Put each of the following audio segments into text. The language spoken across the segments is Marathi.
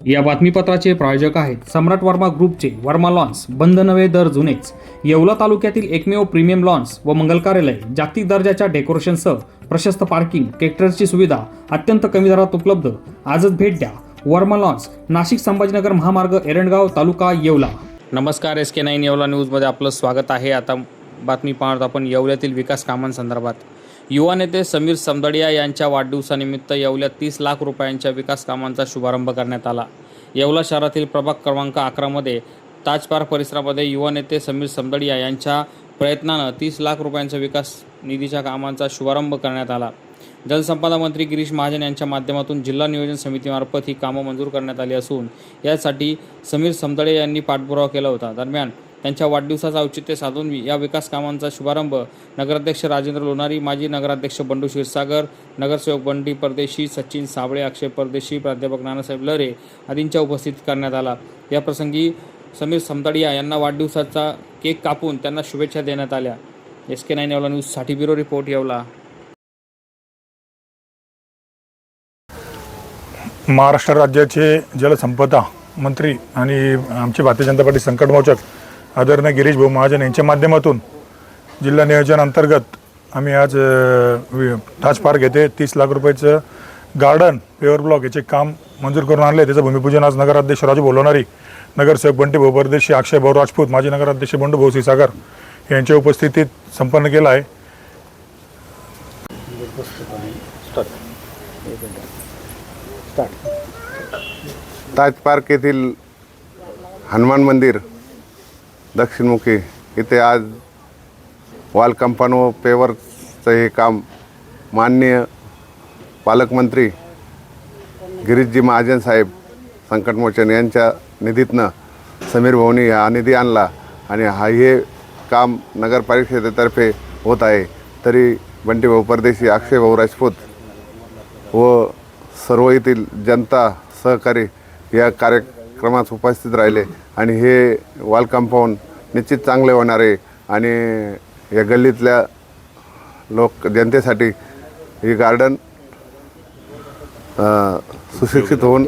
या बातमीपत्राचे प्रायोजक आहेत सम्राट वर्मा ग्रुपचे वर्मा लॉन्स, बंद नवे दर जुनेच, येवला तालुक्यातील एकमेव प्रीमियम लॉन्स व मंगल कार्यालय, जागतिक दर्जाच्या डेकोरेशनसह प्रशस्त पार्किंग, ट्रॅक्टरची सुविधा अत्यंत कमी दरात उपलब्ध। आजच भेट द्या वर्मा लॉन्स, नाशिक संभाजीनगर महामार्ग, एरंडगाव तालुका येवला। नमस्कार, SK9 येवला न्यूजमध्ये आपलं स्वागत आहे। आता बातमी पाहत आपण येवल्यातील विकास कामांसंदर्भात। युवा नेते समीर समदडिया यांच्या वाढदिवसानिमित्त येवल्यात 30 लाख रुपयांच्या विकास कामांचा शुभारंभ करण्यात आला। येवला शहरातील प्रभाग क्रमांक 11 मध्ये ताज पार्क परिसरामध्ये युवा नेते समीर समदडिया यांच्या प्रयत्नानं 30 लाख रुपयांच्या विकास निधीच्या कामांचा शुभारंभ करण्यात आला। जलसंपदा मंत्री गिरीश महाजन यांच्या माध्यमातून जिल्हा नियोजन समितीमार्फत ही कामं मंजूर करण्यात आली असून यासाठी समीर समदडिया यांनी पाठपुरावा केला होता। दरम्यान त्यांच्या वाढदिवसाचं औचित्य साधून या विकास कामांचा शुभारंभ नगराध्यक्ष राजेंद्र लोणारी, माजी नगराध्यक्ष बंडू क्षीरसागर, नगरसेवक बंटी परदेशी, सचिन साबळे, अक्षय परदेशी, प्राध्यापक नानासाहेब लहरे आदींच्या उपस्थितीत करण्यात आला। या प्रसंगी समीर समदडिया यांना वाढदिवसाचा केक कापून त्यांना शुभेच्छा देण्यात आल्या। SK9 येवला न्यूजसाठी ब्युरो रिपोर्ट येवला। महाराष्ट्र राज्याचे जलसंपदा मंत्री आणि आमचे भारतीय जनता पार्टी संकटमोचक आदरणीय गिरीश भाऊ महाजन यांच्या माध्यमातून जिल्हा नियोजन अंतर्गत आम्ही आज ताज पार्क येथे 30 लाख रुपयाचं गार्डन पेवर ब्लॉक याचे काम मंजूर करून आणले। त्याचं भूमिपूजन आज नगराध्यक्ष राजू बोलोनारी, नगरसेवक बंटी भाऊ परदेशी, अक्षय भाऊ राजपूत, माजी नगराध्यक्ष बंडू भाऊ क्षीरसागर यांच्या उपस्थितीत संपन्न केला आहे। ताज पार्क येथील हनुमान मंदिर दक्षिणमुखी इथे आज वॉल कंपाऊंड व पेवरचं हे काम माननीय पालकमंत्री गिरीशजी महाजन साहेब संकटमोचन यांच्या निधीतनं समीर भाऊनी हा निधी आणला आणि हे काम नगरपालिकेतर्फे होत आहे। तरी बंटी भाऊ परदेशी, अक्षय भाऊ राजपूत व सर्व येथील जनता सहकारी या कार्यक्रमात उपस्थित राहिले आणि हे वॉल कंपाऊंड निश्चित चांगले होणार आहे आणि या गल्लीतल्या जनतेसाठी हे गार्डन सुशिक्षित होऊन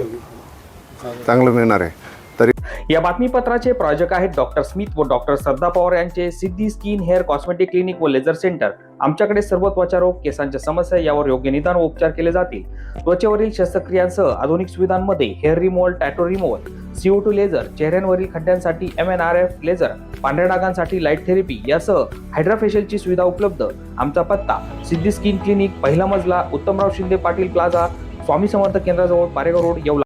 चांगलं मिळणार आहे। तरी या बातमीपत्राचे प्रायोजक आहेत डॉक्टर स्मिथ व डॉक्टर श्रद्धा पवार यांचे सिद्धी स्किन हेअर कॉस्मेटिक क्लिनिक व लेझर सेंटर। आमच्याकडे सर्व त्वचारोग, केसांच्या समस्या यावर योग्य निदान व उपचार केले जातील। त्वचेवरील शस्त्रक्रियांसह आधुनिक सुविधांमध्ये hair removal, tattoo removal, CO2 laser, चेहऱ्यांवरील खड्ड्यांसाठी MNRF लेझर, पांढऱ्या डागांसाठी लाईट थेरपी यासह हायड्रा फेशियलची सुविधा उपलब्ध। आमचा पत्ता सिद्धी स्किन क्लिनिक, पहिला मजला, उत्तमराव शिंदे पाटील प्लाझा, स्वामी समर्थ केंद्राजवळ, पारेगाव रोड, येवला।